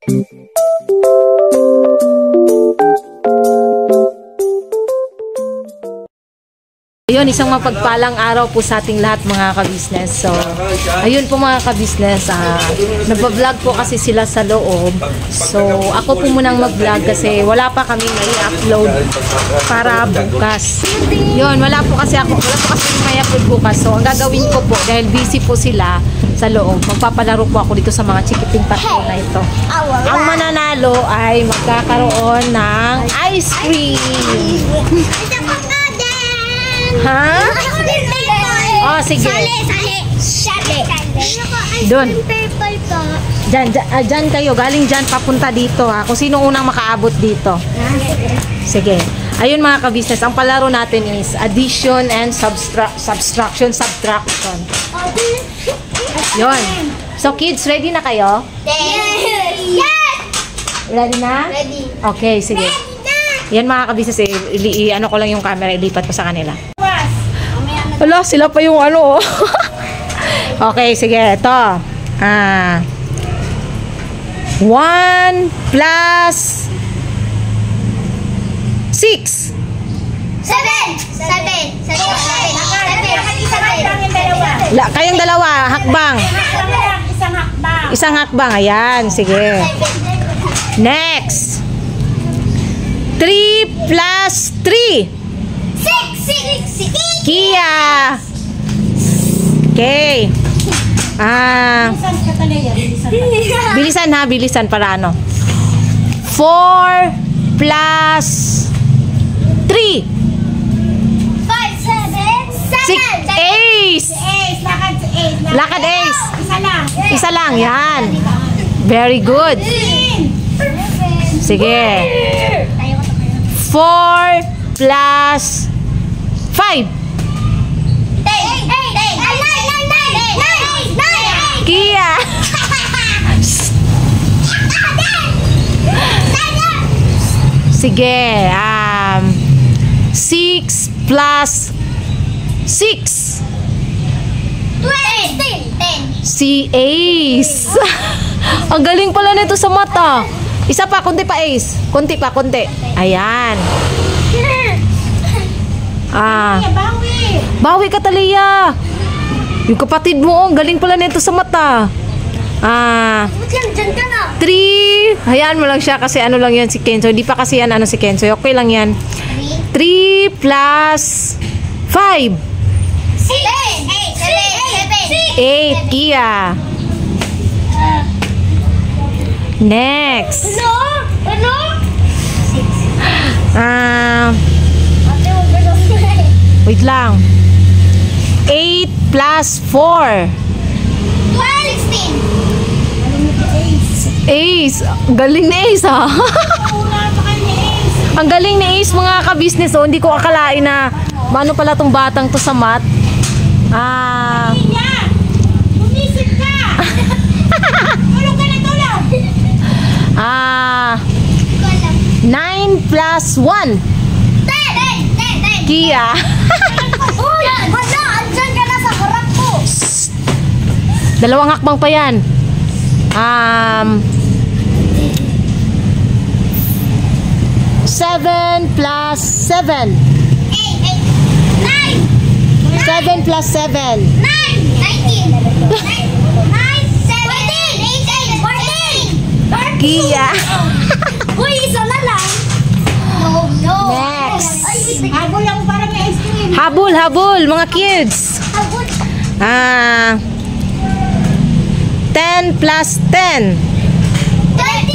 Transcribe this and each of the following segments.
Ayun, isang mapagpalang araw po sa ating lahat mga ka-business. So, ayun po mga ka-business, nagbablog po kasi sila sa loob. So, ako po munang mag-vlog kasi wala pa kami may-upload para bukas. Yun, wala po kasi may-upload bukas. So, ang gagawin ko po, dahil busy po sila sa loob, magpapalaro po ako dito sa mga chikiting patrol na ito. Ang mananalo ay magkakaroon ng ice cream. Ha? Oh, sige. Sali. Doon. Diyan kayo. Galing dyan, papunta dito ha. Kung sino unang makaabot dito. Sige. Ayun mga ka-business, ang palaro natin is addition and subtraction. Yun. So kids, ready na kayo? Yes! Ready na? Ready. Okay, sige. Yan mga ka-business, ano ko lang yung camera, ilipat ko sa kanila. Hala, sila pa yung ano. Okay, sige, ito. 1 plus 6. 7. Kayong dalawa, hakbang. Isang hakbang, ayan, sige. Next. 3 plus 3. 6. Kia. Okay. Bilisan para ano. 4 plus 3. 5, 7. 6. Ace. Lakad ace. Isa lang, yan. Very good. Sige. 4 plus 5. Kia. Sige. 6 plus 6. 10. Si Ace. Ang galing pala nito sa mata. Isa pa, konti pa Ace. Konti. Ayan. Bawi ka, Talia. Yung kapatid mo, galing pala nito sa mata. 3. Hayaan mo lang siya kasi ano lang yan si Kenzo. Hindi pa kasi yan ano si Kenzo. Okay lang yan. 3 plus 5. 8. Kia. Next. Wait lang. 8 plus 4. 16. Ace. Galing ni Ace ha. Ang galing ni Ace mga ka-business. Oh. Hindi ko akalain na maano pala tong batang to sa math. Bumisip ka. Tulog ka na tulog. 9 plus 1. 10. Kia. Uy, andyan ka na sa harap ko. Dalawang hakbang pa yan. 7 plus 7. 7 plus 7. 19. 14. Kia. Uy, isa na lang. No. Next. Habol lang para may ice cream. Habol mga kids. 10 plus 10. 20.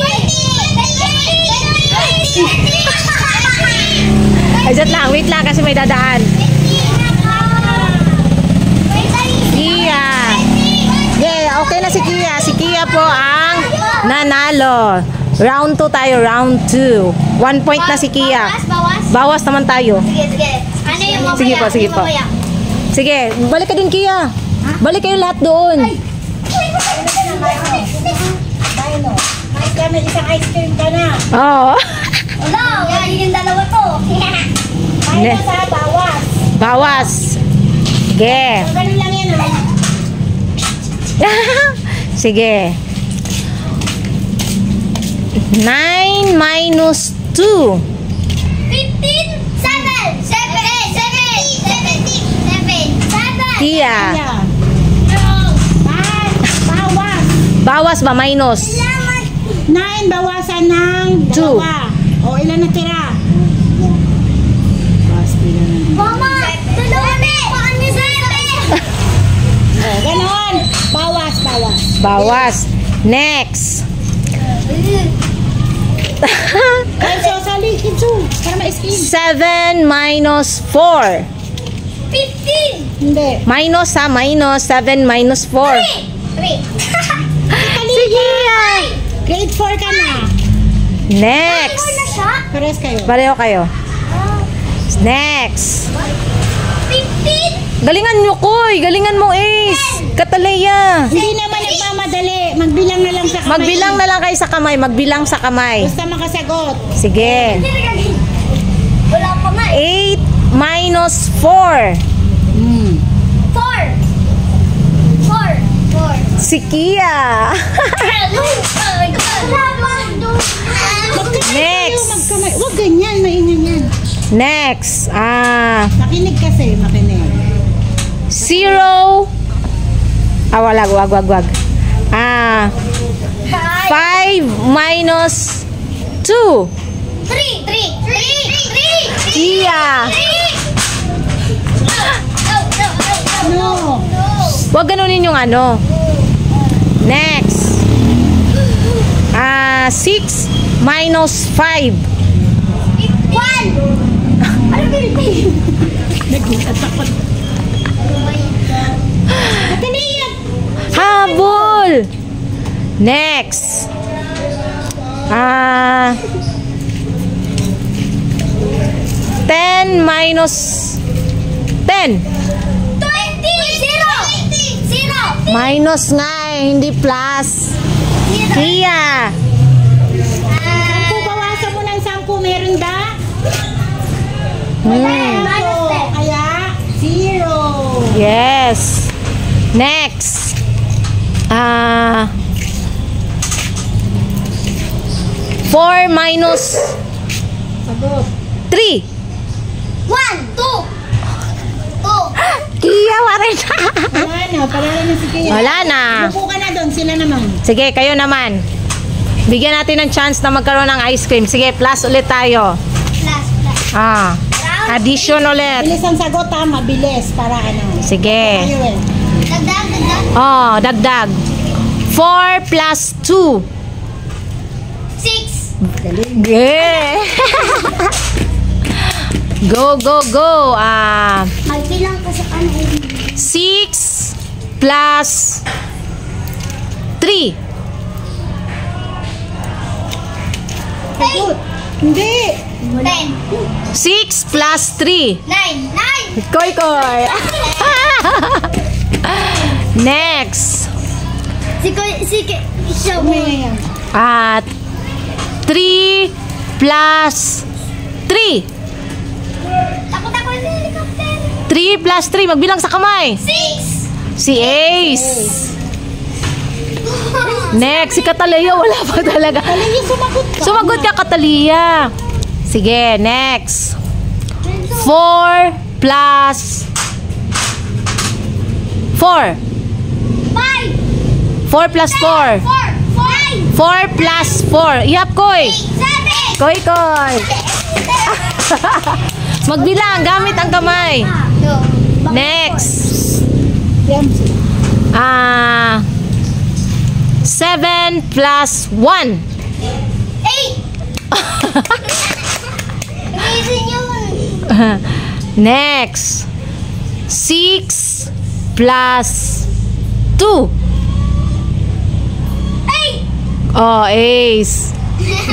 Wait lang kasi may dadaan. Kia. Yeah, okay na si Kia. Si Kia po ang nanalo. Round 2 tayo, round 2. 1 point na si Kia. Bawas naman tayo. Sige. Ano yung mamaya? Sige po. Sige, balik ka din Kia. Balik kayo lahat doon. May isang ice cream ka na. Oo. Wala, yung dalawa to. Kaya na sa bawas. Bawas. Sige. Ganun lang yan. Sige. 9 minus 2. 15. 7. 7. Tia. Yeah. Bawas. Bawas ba? Minus. 9 bawasan ng Two. 2. O, ilan na tira? Bawas tira na. Mama, tulungan eh. Paano O, ganon. Bawas. Bawas. Next. Ay, so, sali, Kitsu. Para ma-skin. 7 minus 4. 15. Hindi. Minus ha, minus. 7 minus 4. 3. Sige yan. Grade 4 ka na. Next. na siya? Pares kayo. Pareho kayo. Next. 15. Galingan nyo, Koy. Galingan mo, Ace. Kataleya. Hindi naman nagmamadali. Magbilang na lang sa kamay. Magbilang na lang kayo sa kamay. Magbilang sa kamay. Basta makasagot. Sige. Wala pa nga eh. 8 minus 4. 4. Si Kia. Next. Magkamay. Huwag ganyan. Maingan yan. Next. Makinig kasi. Makinig. 0. Wag. 5 minus 2. 3. Kia. No. Huwag ganunin yung ano. Next. 6 minus 5. 1. Ano bilhin? Habol. Next. 10 minus 10. 20. 0. Minus nga eh, hindi plus. Kia. 10 bawasan mo ng 10. Meron ba? Minus 10. Kaya 0. Yes. Next. 4 minus Sagot. 3. 1, 2. Kia, warin na. Wala na. Palala na si Kaya. Wala na. Upo ka na doon. Sila naman. Sige, kayo naman. Bigyan natin ng chance na magkaroon ng ice cream. Sige, plus ulit tayo. Plus. Addition ulit. Bilis ang sagot ha. Mabilis. Para ano. Sige. Tayo eh. Dagdag. Dagdag. 4 plus 2. 6. Galing. Yeah. Go. Magbilang ka sa kanan. 6 plus 3. Sagot. Hindi. 10. 6 plus 3. 9. Koy. Next. Show mo. Ngayon. 3 plus 3. Takot ako sa helicopter. 3 plus 3. Magbilang sa kamay. 6. Si Ace. Next. Si Kataleya. Wala pa talaga. Kaliya sumagot ka. Sumagot ka, Kataleya. Sige, next. 4 plus 4. 5. 4 plus 4. 4. 4 plus 4. Iyap, Koy. 7. Koy. Magbilang. Gamit ang kamay. Next. Yan. 7 plus 1. 8. Isin yun. Next. 6 plus 2. 8. Oh, Ace.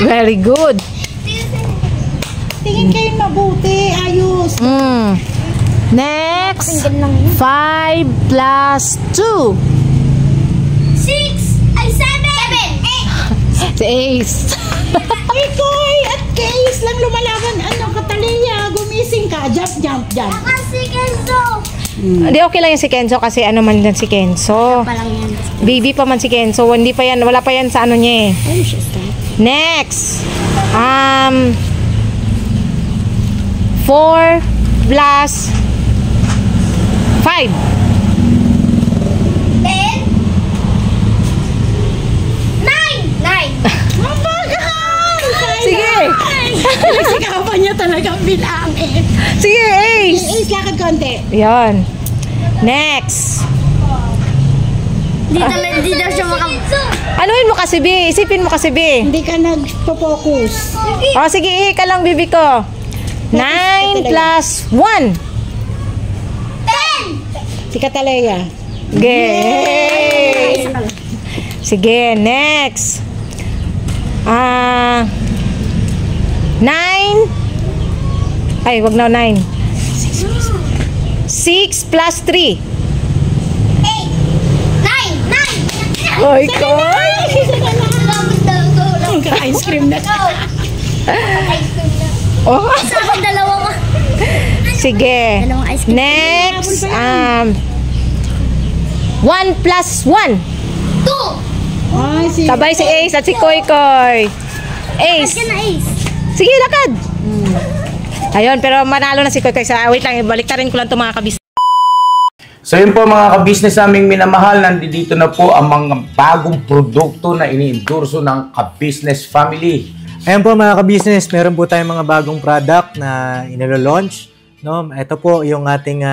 Very good. Tingin kayo mabuti. Ayos. Next. 5 plus 2. 6. Ay, 7. 8. Si Ace. Ay, Koy. At case lang lumalaban. Ano, Kataliya. Gumising ka. Jump. Kasi Kenzo. Hindi, okay lang yan si Kenzo kasi ano man yan si Kenzo. Palang yan. Baby pa man si Kenzo. Hindi pa yan, wala pa yan sa ano niya eh. Ay, siya. Next. 4 plus 5. 10. 9. Ang bagal! Sige. Sikapan niya talagang bilangin. Sige, Ace. Ace, lakad konti. Yan. Next. Di daw siya Anuin mo kasi, B? Isipin mo kasi, B. Hindi ka nagpo-focus. O, sige, ihi ka lang, bibi ko. 9 plus 1. 10. Si Cataleya. Okay. Sige, next. 9. Ay, wag na 9. 6 plus 3. 8. 9. Oy, koy. Ice cream na. Ice cream na. Oh. Sa akin, dalawa mo. Sige. Dalawang ice cream. Next. 1 plus 1. 2. Ay, si... Sabay si Ace at si Koy Koy. Ace. Ace. Na Ace. Sige, lakad. Ayun, pero manalo na si Koy Koy. Wait lang, baliktarin ko lang itong mga kabis. So yun po mga kabisnes naming minamahal, nandito na po ang mga bagong produkto na ini-endorso ng Kabisnes Family. Ayan po mga ka-business, meron po tayong mga bagong product na inilo-launch. No? Ito po yung ating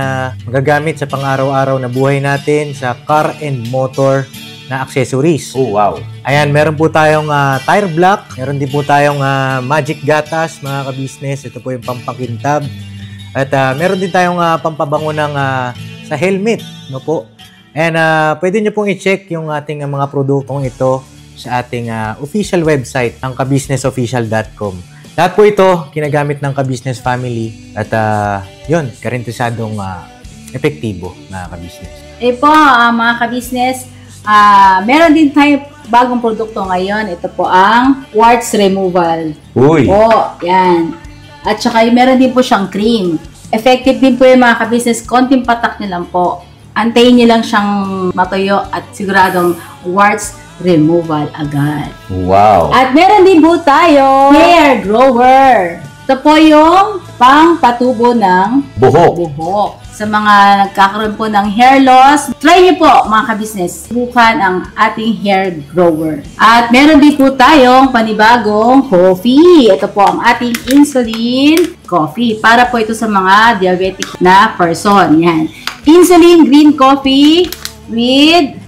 magagamit sa pang-araw-araw na buhay natin sa car and motor na accessories. Oh wow! Ayan, meron po tayong tire block, meron din po tayong magic gatas mga ka-business. Ito po yung pampakintab. At meron din tayong pampabango ng sa helmet. No po? And pwede nyo pong i-check yung ating mga produktong ito sa ating official website, ang kabusinessofficial.com. Lahat po ito, kinagamit ng Kabisnes Family at yun, karintisadong epektibo na kabisnes. Po, mga kabisnes, meron din tayo bagong produkto ngayon. Ito po ang warts removal. Uy! Po, yan. At saka meron din po siyang cream. Effective din po yung mga kabisnes, konting patak nyo lang po. Antayin nyo lang siyang matuyo at siguradong warts removal agad. Wow! At meron din po tayo hair grower. Ito po yung pang-patubo ng buhok. Sa mga nagkakaroon po ng hair loss, try nyo po mga kabisnes, subukan ang ating hair grower. At meron din po tayong panibagong coffee. Ito po ang ating insulin coffee. Para po ito sa mga diabetic na person. Yan. Insulin green coffee with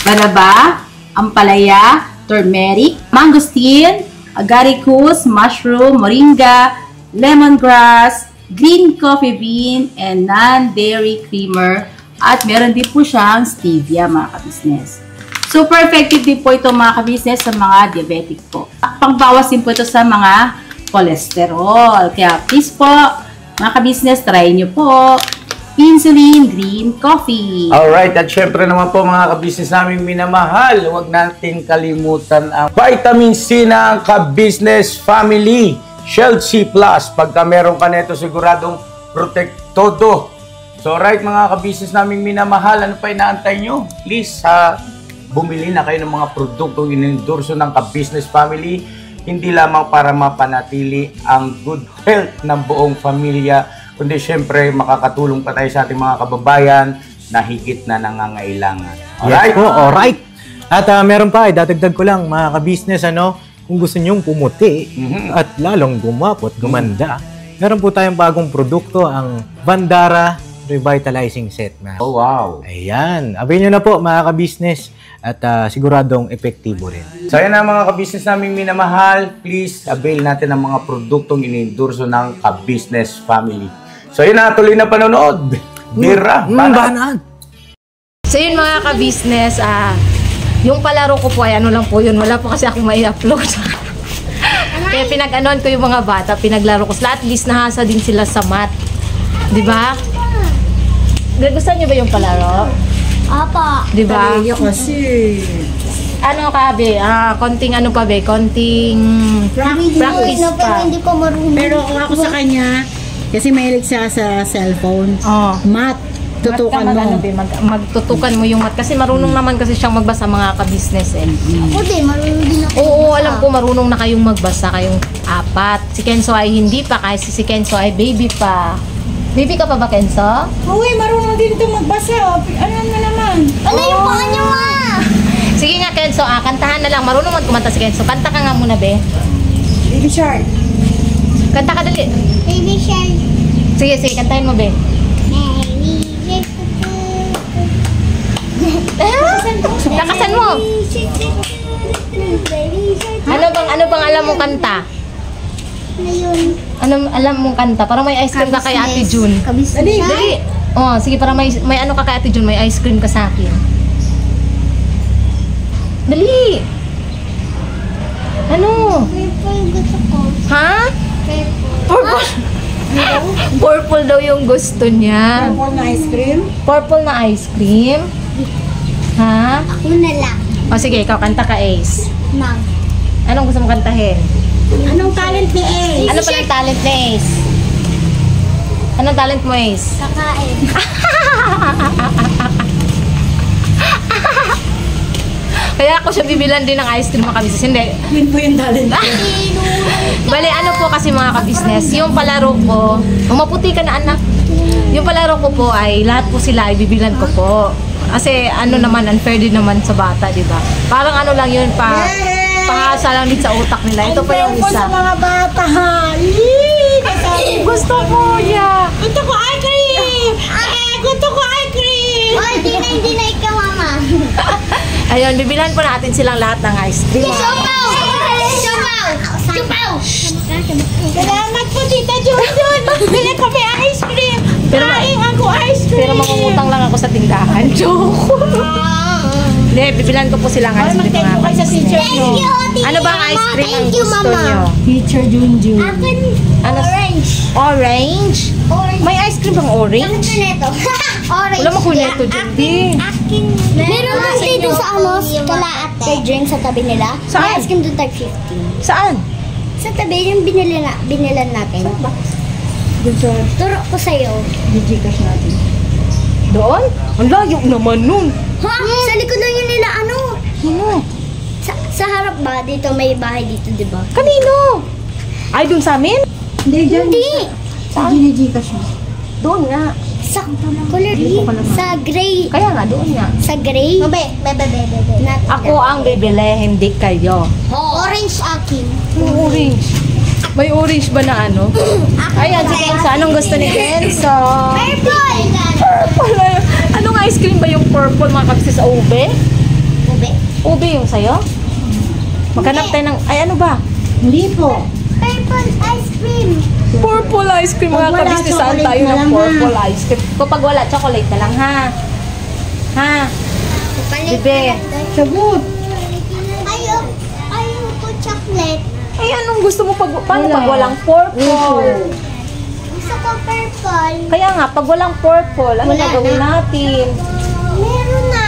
banaba, ampalaya, turmeric, mangosteen, agaricus, mushroom, moringa, lemongrass, green coffee bean, and non-dairy creamer. At meron din po siyang stevia mga kabisnes. Super effective din po ito mga kabisnes sa mga diabetic po. Pangbawas din po ito sa mga cholesterol. Kaya please po mga kabisnes, try nyo po insulin green coffee. Alright, at syempre naman po mga kabisnes naming minamahal, huwag natin kalimutan ang vitamin C ng Kabisnes Family. Shield C+. Pagka meron ka nito, siguradong protektodo. So alright mga kabisnes naming minamahal, ano pa inaantay nyo? Please, bumili na kayo ng mga produktong inendorso ng Kabisnes Family. Hindi lamang para mapanatili ang good health ng buong pamilya, kundi syempre makakatulong pa tayo sa ating mga kababayan na higit na nangangailangan. Alright? Yes po, alright. At meron pa, dadagdag ko lang mga ka-business, kung gusto nyong pumuti at lalong gumapot, gumanda, meron po tayong bagong produkto, ang Bandara Revitalizing Set. Oh wow! Ayan, abay nyo na po mga ka-business at siguradong epektibo rin. So yan na mga kabisnes naming minamahal, please avail natin ang mga produktong inendorso ng Kabisnes Family. So yun na, tuloy na panonood. Bira, banat. So yun mga ka-business, yung palaro ko po ay ano lang po yun, wala po kasi akong may upload. Kaya pinag-anon ko yung mga bata, pinaglaro ko sila, at least nahasa din sila sa math. Di ba? Gusto niyo ba yung palaro? Apa. Di ba? Kasi... Ano ka, be? Konting ano pa, be? Konting practice pa. Hindi ko marunong. Pero kung ako sa kanya, kasi mahilig siya sa cellphone. Oh. Math. Tutukan mo. Magtutukan mo yung math. Kasi marunong naman kasi siyang magbasa mga ka-business eh. Ako din, marunong din ako. Oo, alam po marunong na kayong magbasa, kayong apat. Si Kenzo ay hindi pa kasi si Kenzo ay baby pa. Baby ka pa ba, Kenzo? Uy, marunong din ito magbasa. Ano na naman? Ano yung paa niyo, ma? Sige nga, Kenzo, kantahan na lang. Marunong man kumanta si Kenzo. Kanta ka nga muna, be. Baby Shark. Kanta ka dali. Baby shark. Sige, kantahin mo, be. Lakasan mo. Ano bang alam mong kanta? Ayun. Ano alam mong kanta? Parang may ice cream ka kay Ate June. Dali. Dali. Oh, sige, para may ano ka kay Ate June, may ice cream ka sa akin. Dali. Ano? Purple gusto ko. Ha? Purple. Purple daw yung gusto niya. Purple na ice cream. Purple na ice cream? Ha? Ako na lang. O sige, ikaw kanta ka, Ace. Ma'am. Anong gusto mo kantahin? Anong talent ni Ace? Ano pala yung talent ni Ace? Anong talent mo, Ace? Kakain. Kaya ako siya bibilan din ng ice cream mga kabisnes. Hindi. Yun po yung talent. Bale, ano po kasi mga kabisnes, yung palaro ko, maputi ka na anak. Yung palaro ko po ay lahat po sila ay bibilan ko po. Kasi ano naman, unfair din naman sa bata, di ba? Parang ano lang yun, pahasa lang din sa utak nila. Ito pa yung Fair po isa. sa mga bata, ha? Gusto ko niya. Gusto ko ice cream! Gusto ko ice cream! Oh, hindi na ikaw, mama. Ayun, bibilan po natin silang lahat ng ice cream. Chupaw! Chupaw! Chupaw! Salamat po, Tita Junjun! Bili kami ice cream! Kain ako ice cream! Pero mangungutang lang ako sa tindahan. Joke. Hindi, bibilan ko po silang ice cream Mag-thank mga you kay sa teacher Thank nyo. you, Tita Ano ba ang ice Mama. cream ang Thank you, gusto mama. nyo? Teacher Junjun. Akin, Ano? orange. Orange? Orange. May ice cream bang orange? Bakit kuneto? Orange. Wala mo kuneto dyan, di. Akin. Meron lang dito sa kalaat. Kay drink sa tabi nila. Saan? May ice cream doon tag 15. Saan? Sa tabi yung binilan natin. Dun sa Turo ko sa'yo. Gcash natin. Doon? Ang layo naman nun. Ha? Sa likod lang yun nila ano? Ano? Sa harap ba? Dito may bahay dito, di ba? Kanino? Ay, dun sa amin? Hindi, dyan. Hindi. Sa Gcash mo. Doon nga. Sa color sa gray. Kaya nga, doon nga. Sa gray. Bebe. Ako ang bibili, hindi kayo. Orange akin. Orange. May orange ba na ano? Ayan, si Kenzo. Anong gusto ni Kenzo? Purple. Purple. Anong ice cream ba yung purple mga kabisnes sa ube? Ube. Ube yung sayo? Maghanap tayo ng... Ay, ano ba? Hindi po. Purple ice cream. Purple ice cream mga Pag wala, kabisnes. Saan chocolate tayo na ng lang, purple ice cream? Kapag wala, chocolate na lang, ha? Ha? Bebe. Sagot. Ayaw ko chocolate. Ay, anong gusto mo pag... Paano pag walang purple? Gusto ko purple. Kaya nga, pag walang purple, ano Wala gagawin na. natin? Meron na.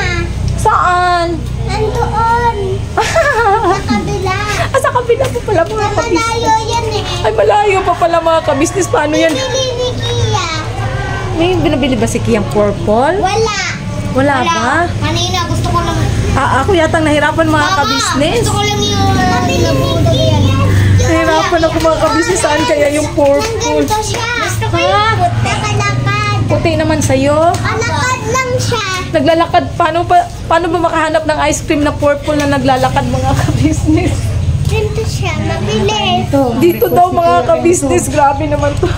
Saan? Nandoon. Sa kabila. Sa kabila po pala mga kabisnes. Malayo yan eh. Ay, malayo pa pala mga kabisnes. Paano yan? Bili ni Kia. May binabili ba si Kiyang purple? Wala. Wala ba? Kanina gusto ko lang. Ako yatang nahirapan mga kabisnes. Gusto ko lang yung nabudag yan. Nahirapan ako mga kabisnes. Saan kaya yung purple? Ganito siya. Gusto ko Ha? yung nakalakad. Puti naman sa'yo. Alakad lang siya. Naglalakad. Paano ba makahanap ng ice cream na purple na naglalakad mga kabisnes? Ganito siya. Mabilis. Dito daw mga kabisnes. Grabe naman to.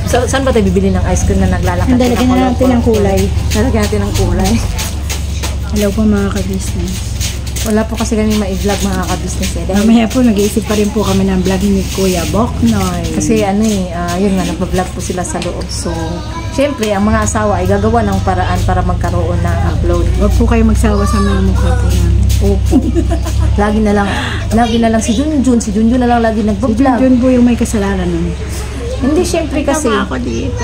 So, saan ba tayo bibili ng ice cream na naglalakad? Lalagyan na natin ng kulay. Lalagyan natin ng kulay. Hello po mga ka-business. Wala po kasi kami ma-vlog mga kabisnes eh. Dahil Mamaya po, nag-iisip pa rin po kami ng vlog ni Kuya Boknoy. kasi ano eh, yun nga, nagpa-vlog po sila sa loob. So, syempre, ang mga asawa ay gagawa ng paraan para magkaroon ng upload. Huwag po kayo magsawa sa mga mukha po namin. Opo. lagi na lang si Junjun na lang lagi nagpa-vlog. Yun po yung may kasalanan nun. Hindi, syempre kasi, Ako dito.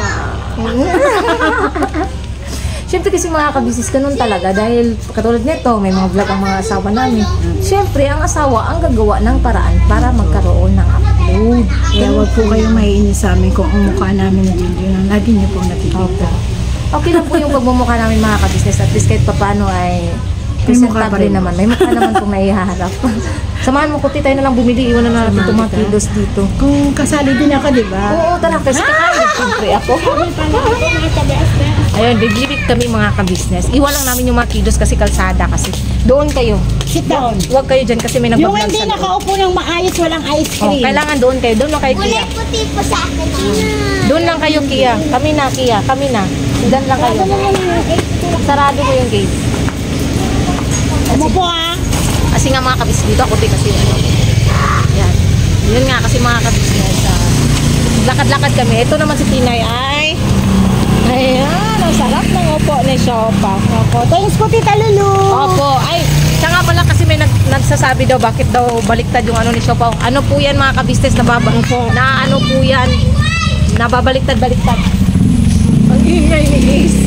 syempre kasi mga kabisnes, ganun talaga. Dahil katulad nito, may mga vlog ang mga asawa namin. Syempre, ang asawa ang gagawa ng paraan para magkaroon ng upload. Kaya huwag po kayong maiinis sa amin kung ang mukha namin na yun ang lagi niyo pong nakikita. Okay lang po yung pagmumukha namin mga kabisnes. At least kahit papano ay May mukha pa presentable rin. naman. May mukha naman pong naihaharap. Samahan mo kuti, tayo na lang bumili. Iwan na natin itong mga kilos dito. Kung kasali din ako, di ba? Oo, tara. Kasi kakain. Siyempre ako. Ayun, bibili kami mga ka-business. Iwan lang namin yung mga kilos kasi kalsada kasi. Doon kayo. Sit down. Huwag kayo dyan kasi may Yung nagbablog hindi sa loob. nakaupo ng maayos, walang ice Oh, cream. kailangan doon kayo. Doon lang kayo, Kia. Kulay puti po sa akin. Doon lang kayo, Kia. Kami na, Kia. Kami na. Diyan lang kayo. Sarado mo yung gate. Umupo ah. Kasi nga mga kabis dito, ako din kasi ano. Yan. Yun nga kasi mga kabisnes. Lakad-lakad kami. Ito naman si Tinay ay ayan, ang sarap ng upo ni Shopa. Opo, thanks po, Tita Lulu. Opo, ay siya nga pala kasi may nagsasabi daw bakit daw baliktad yung ano ni Shopa. Ano po yan mga kabisnes na ano po yan nababaliktad-baliktad. Ang ingay ni Ace.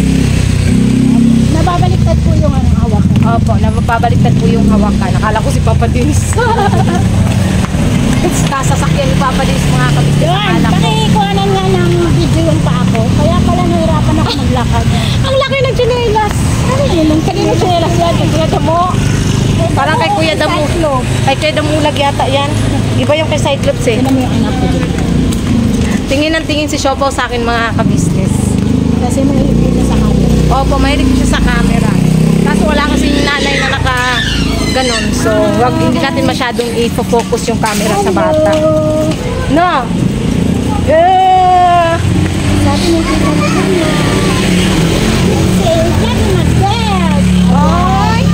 Nababaliktad po yung hawak. Opo, nababaliktad po yung hawakan. Nakala ko si Papa Dins. Sasakyan ni Papa Dins mga kabisnes. Yun, Nakala ko. pakikuhanan nga ng video yung pa ako. Kaya pala nahirapan ako maglakad. Ang laki ng tsinelas. Ano yun? Ang kanino tsinelas yan? Yung Kuya Damo. Parang kay Kuya Damu. Kay Kuya Damulag yata yan. Iba yung kay Cyclops eh. Ano mo yung anak ko dito? Tingin ng tingin si Shopo sa akin mga kabisnes. Kasi mahilig ko sa camera. Opo, mahilig siya sa camera. Kaso wala kasi yung nanay na naka ganon. So, hindi natin masyadong i-focus yung camera sa bata. No? Yeah! Sabi ng Tita Lulu. Yan, mag-dad. Ay!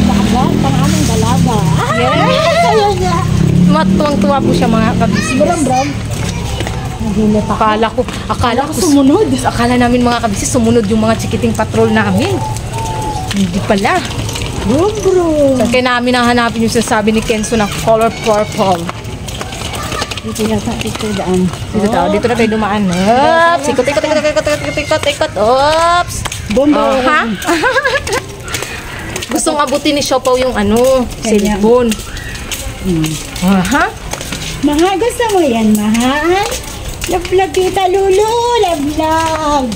Dagat, pang aming dalaga. Yeah! Tuwang-tuwa po siya mga kabisnes. Bram. Nagulat ako. Akala ko sumunod. Akala namin mga kabisnes, sumunod yung mga chikiting patrol namin. Hindi pala. Bro. Kaya namin nahanapin yung sinasabi ni Kenzo na color purple. Dito yata, dito daan. Dito na tayo dumaan. Oops! Ikot. Oops! Bomba. Ha? Gustong abutin ni Shopo yung cellphone. Ha? Mahal, gusto mo yan, mahal? Love, Tita Lulu. Love.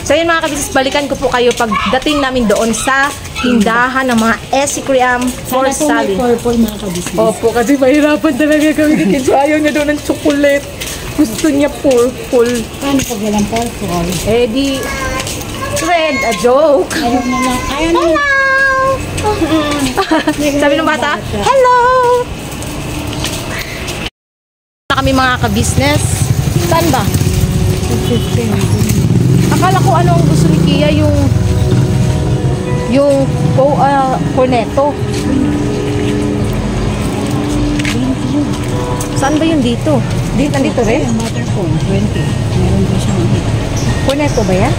So yun mga kabisnes, balikan ko po kayo pagdating namin doon sa tindahan ng mga Esikriam for Sana po may Sally. purple mga kabisnes. Opo, kasi mahirapan talaga kami ni Kenzo. Ayaw niya daw ng chocolate. Gusto niya purple. Paano pag walang purple? Eh di, red, a joke. Ayaw na lang. Ayaw na lang. Sabi ng bata, hello! Na kami mga ka-business. Saan ba? Akala ko ano ang gusto ni Kia yung cornetto. Saan ba yun dito? Nandito rin? Butter phone, 20. Meron din siyang Cornetto ba yan?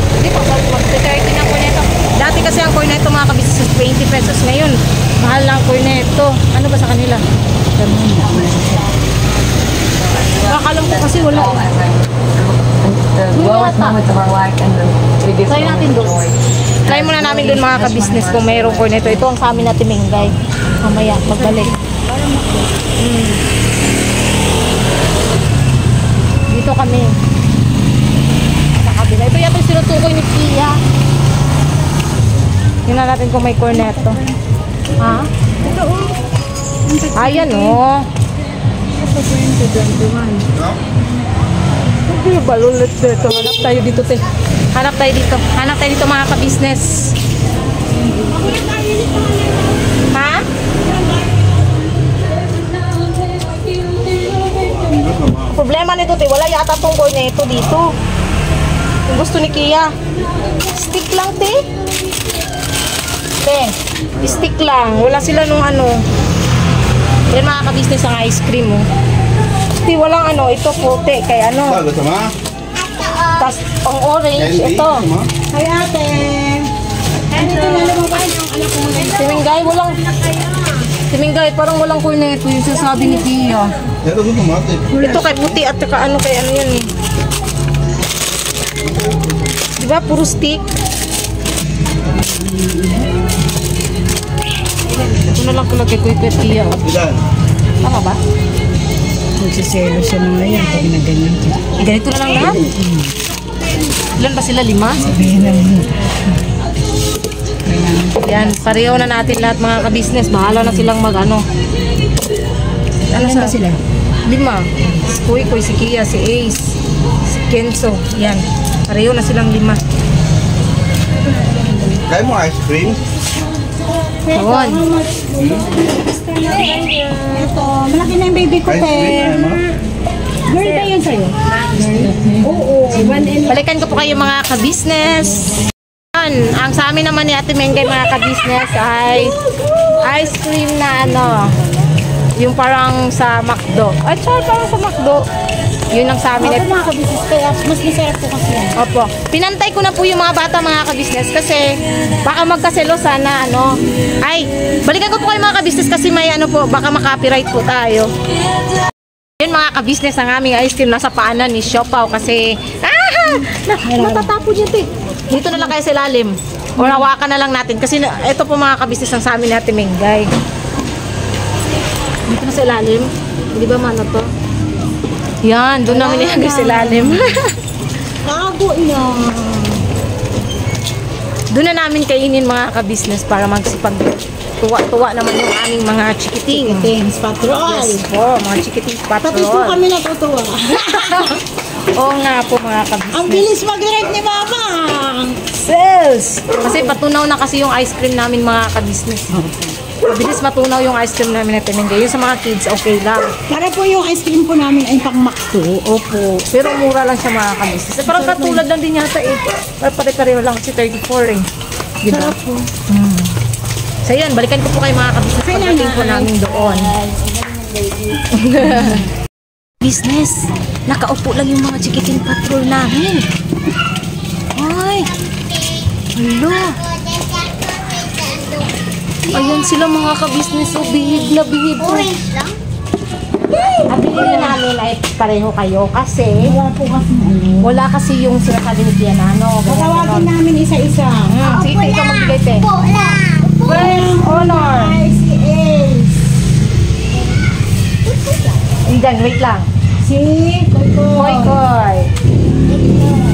Hindi pa, mag-30 ng cornetto. Dati kasi ang cornetto mga kabisnes 20 pesos. Ngayon, mahal lang cornetto. Ano ba sa kanila? Akala ko kasi wala. Try natin doon. Try muna namin doon mga kabisnes kung mayroong cornetto. Ito ang sa amin na Timinggay. Mamaya, magbalik. Dito kami. Sa kabila. Ito yata yung sinutukoy ni Kia. Tingnan natin kung may cornetto. Ha? Ayan o. Hindi ba ulit dito? Hanap tayo dito, te. Hanap tayo dito mga ka-business. Ha? Problema nito, te. Wala yata tong cornetto dito. Yung gusto ni Kia. Stick lang, te. Te, stick lang. Wala sila nung yan mga ka-business ang ice cream, oh. Di walang ito puti kay tas ang orange ito. Hi, ate. Dito na lumabas yung anak ko. Timinggay walang Timinggay parang walang cornetto yung sasabi ni Kia. Ito kay puti at saka kay yan eh. Diba puro stick? Ito na lang kulagay ko yung Kia. Tama ba? Magsiselo siya mga yan pag nagaganyan ka. Ganito na lang lahat? Ilan ba sila? 5? Yan, pareho na natin lahat mga ka-business. Bahala na silang mag-ano. Ano sa sila? 5. Si Kuy, si Kia, si Ace, si Kenzo. Yan, pareho na silang 5. Try mo ice cream. Yun. Ito, malaki na yung baby ko, Ice pe. cream, ano? Girl ba yun sa'yo? Oo. Balikan ko po kayo mga ka-business. Yan, ang sa amin naman ni Ate Mengay mga ka-business ay ice cream na ano, yung parang sa McDo. Ay, sorry, parang sa McDo. Yun ang sa amin. Ako mga kabisnes, kaya mas masarap po kasi yan. Opo. Pinantay ko na po yung mga bata mga ka-business kasi baka magkaselosan na ano. Ay, balikan ko po kayo mga ka-business kasi may ano po, baka makapiright po tayo. Yun mga ka-business ang aming ice cream nasa paanan ni Siopaw kasi natatapo niya ito. Dito na lang kayo sa ilalim. O hawakan na lang natin kasi ito po mga ka-business ang sa amin ni Ate Mengay. Dito na sa ilalim. Hindi ba mano to? Yan, doon namin nilagay sa ilalim. Kago na. Doon na namin kainin mga ka-business para magsipag tuwa-tuwa naman yung aming mga chikiting. Thanks, patrol. Yes po, mga chikiting Pati po patrol. kami natutuwa. Oo nga po mga ka-business. Ang bilis mag-ride ni Mama. Sales! Kasi patunaw na kasi yung ice cream namin mga ka-business. Mabilis matunaw yung ice cream namin na Mengay. Yung sa mga kids, okay lang. Para po yung ice cream po namin ay pang McDo. Opo. Pero mura lang siya mga ka-business. Parang katulad lang din yata eh. Pare-pareho lang kasi 34 eh. Diba? Sarap po. So yun, balikan ko po kayo mga ka-business pagdating po namin doon. Business, nakaupo lang yung mga chikiting patrol namin. Ay, hala. Ayan sila mga ka-business, so bihib na bihib. Orange lang. Ang binili namin ay pareho kayo kasi Wala po kasi ano. wala kasi yung sinasabi ni Pianano. Tatawagin namin isa-isa. Sige, ikaw magbigay te. Po lang. First honor. Ay, si Ace. Diyan, wait lang. Si Koy. Koy Koy.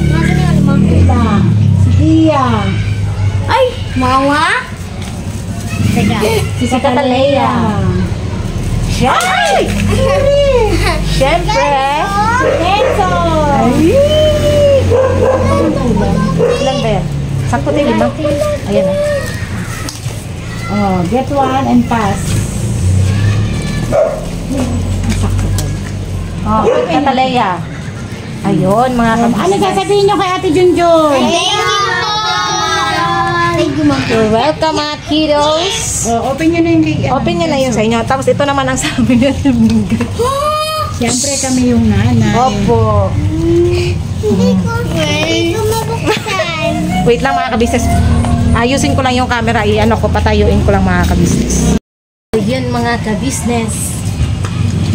Nasaan yung alimang? Ita. Si Kia. Ay, mawa. Teka. Si Katalea. Ay! Siyempre. Enzo. Ilan ba yan? Sakto tayo, 5? Ayan ah. Oh, get one and pass. Oh, Katalea. Ayun, mga Ano kabisnes. sasabihin nyo kay Ate Junjun? Thank you po. Thank you, Ma'am. You're welcome mga kiddos. Oh, open nyo na yung kay Open nyo na yun sa inyo. Tapos ito naman ang sa amin na Siyempre kami yung nanay. Opo. Hindi ko mabuksan. Wait lang mga kabisnes. Ayusin ko lang yung camera. I-ano ko, patayuin ko lang mga kabisnes. Yun mga kabisnes.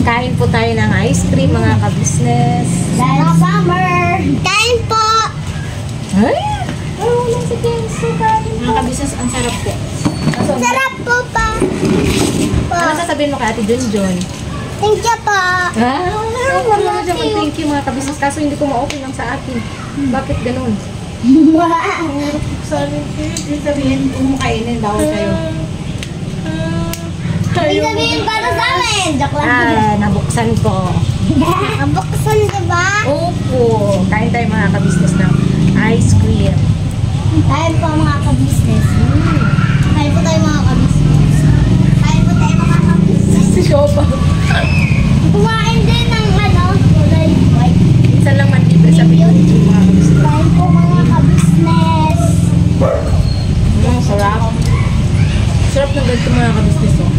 Kain po tayo ng ice cream mga kabisnes. Last summer. Kain po. Ay! Oh, wala si Kenzo. Mga kabisnes, ang sarap po. Sarap po pa. Ano sasabihin mo kay Ate Junjun? Thank you po. Wala naman thank you mga kabisnes. Kaso hindi ko ma-open lang sa akin. Bakit ganun? Ibig sabihin, kumakainin daw kayo. Ibig sabihin para sa amin. Joke lang. Nabuksan ko. Ang buksan, diba? Opo. Kain tayo mga kabisnes ng ice cream. Kain po mga ka-business. Kain po tayo mga ka-business. Kain po tayo mga ka-business. Si Shopa. Kumain din ng ano, kulay white. Minsan lang man libre sa video mga kabisnes. Kain po mga ka-business. Sarap. Sarap ng ganito mga kabisnes. Oh.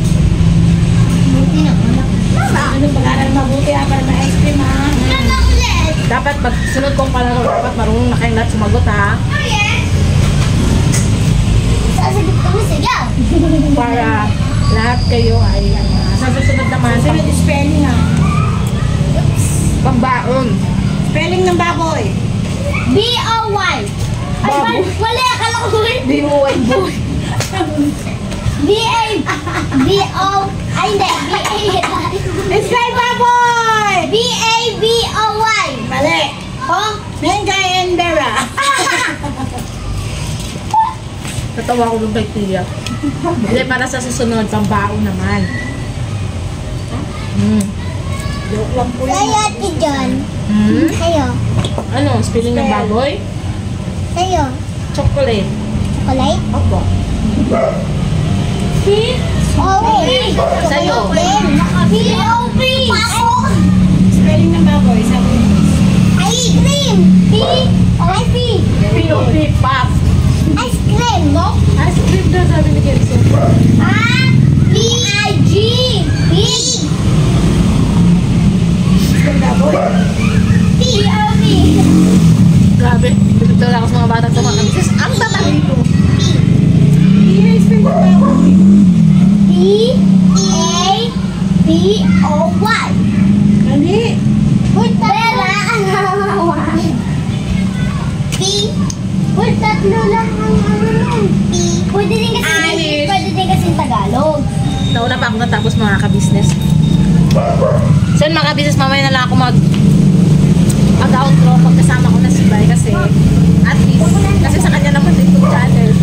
Buti na ulam. Ano pag-aaral mabuti para na ice cream ha? Ano ulit? Dapat pag sunod kong palaro, dapat marunong na kayong lahat sumagot ha. Oh yes. Sasagot kami sigaw. Para lahat kayo ay sa susunod naman Sunod spelling ha? pambaon. Spelling ng baboy. B-O-Y. Ay, wala. Akala ko B-O-Y boy. B-A-B-O. Ay, hindi. B-A. Spell baboy! B-A-B-O-Y. Mali. Oh, Mengay and Bera. Natawa ko nung kay Tia. Hindi, para sa susunod, pambao naman. Joke lang po Sa'yo, Ate John. Sa'yo. Ano, spelling ng baboy? Sa'yo. Chocolate. Chocolate? Opo. Orange. Sa'yo. P-O-P. Pasok. Spelling ng baboy, sabi mo. Ice cream. P-O-P. P.O.P. Pop. Ice cream. No? Ice cream na sabi ni Kenzo. Ah, P-I-G. Pig. P-O-P. Grabe. Dito lang ako sa mga batang tumakang. Ang tatalino. P-A-P-O-Y. Nani? Uy, tatlo P. Uy, tatlo lang ang P. Pwede din kasi Tagalog. Nauna pa ako natapos mga ka-business. So yun mga ka-business, mamaya na lang ako mag-outro pagkasama ko na si Bay kasi at least, kasi sa kanya naman YouTube channel.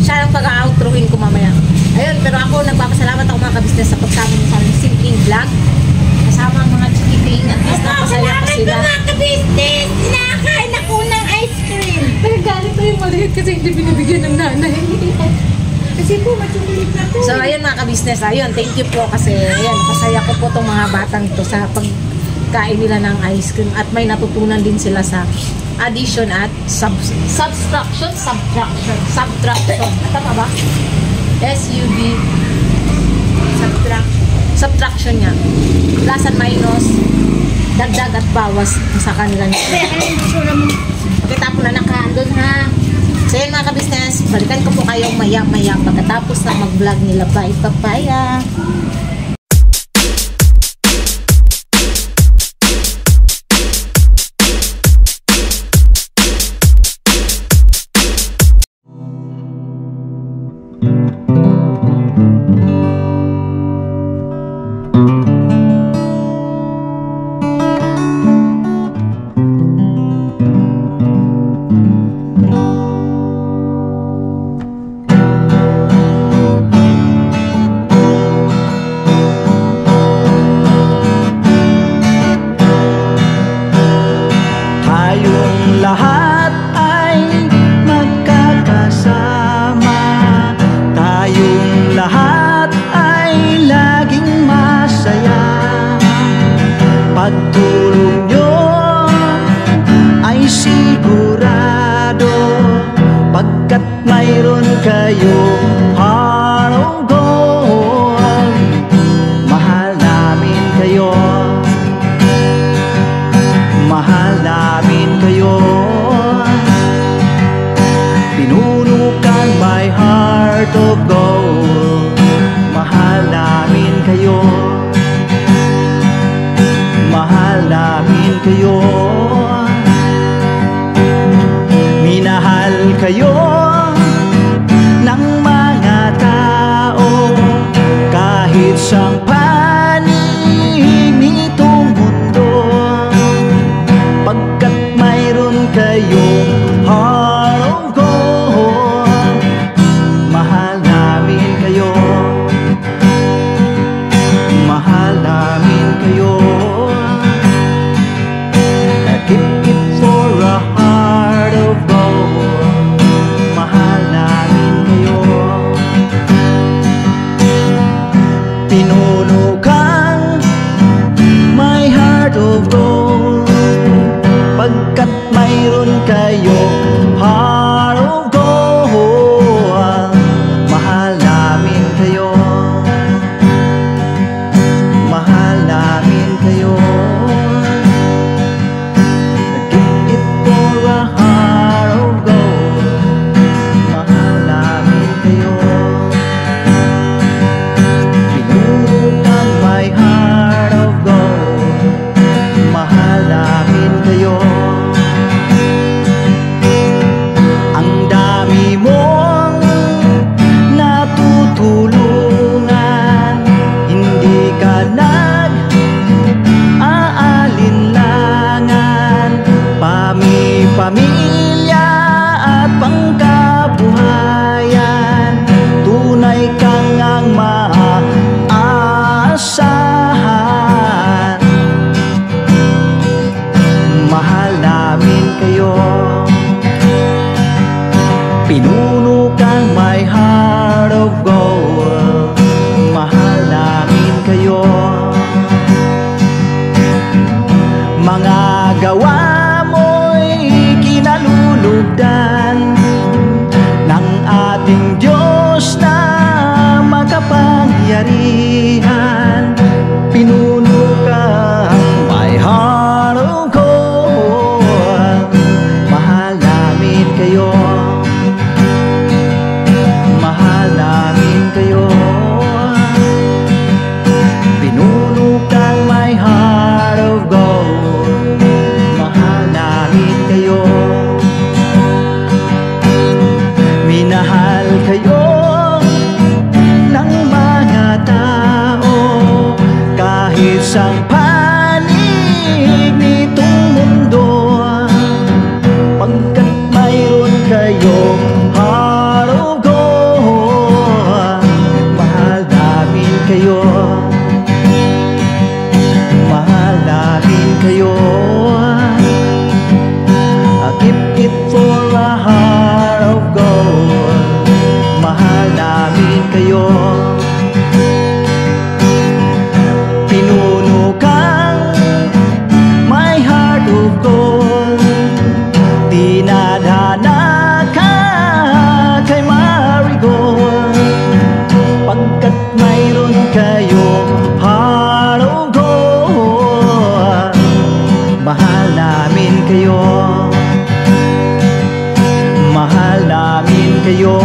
Siya yung pag-outrohin ko mamaya. Ayun, pero ako nagpapasalamat ako mga ka-business sa pagsama mo sa aming simpleng vlog. Kasama ang mga chikiting at least napasaya ko sila. Ka-business, kinakain ako ng ice cream. Nagagalit na yung maliit kasi hindi binibigyan ng nanay. Kasi po, machukulit na po. So ayun mga ka-business, ayun, thank you po kasi ayun, pasaya ko po tong mga batang to sa pagkain nila ng ice cream at may natutunan din sila sa addition at subtraction. Tama ba? SUB subtraction nga. Plus and minus, dagdag at bawas sa kanila. Okay, tapos na nakaandun ha. So yun mga ka-business, balikan ko po kayong maya-maya pagkatapos na mag-vlog nila. Bye, papaya! Lahat ay magkakasama, tayong lahat ay laging masaya. Pagtulong nyo ay sigurado, pagkat mayroon kayong heart of gold. Mahal namin kayo, mahal namin kayo. Pinunukan my heart of gold. Mahal namin kayo, mahal namin kayo. Minahal kayo ng mga tao kahit sang panig nitong mundo, pagkat mayroon kayong heart of gold. Mahal namin kayo, mahal namin kayo. I keep it for a heart of gold. Mahal namin kayo. Pinuno Pinuno kang may heart of gold. Mahal namin kayo. Mga gawa mo'y kinalulugdan ng ating Diyos na makapangyarihan. Pinuno kang may heart of gold. Mahal namin kayo. Mahal namin kayo. Pinuno kang may heart of gold. Mahal namin kayo. Minahal kayo ng mga tao kahit sang panig nitong mundo, pagkat mayroon kayong heart of gold. Mahal namin kayo. Mahal namin kayo. I keep it for a heart of gold. Mahal namin kayo. Pinuno kang my heart of gold. Dinadhana ka kay Marigold, pagkat mayroon kayong heart of gold. Mahal namin kayo. Mahal namin kayo.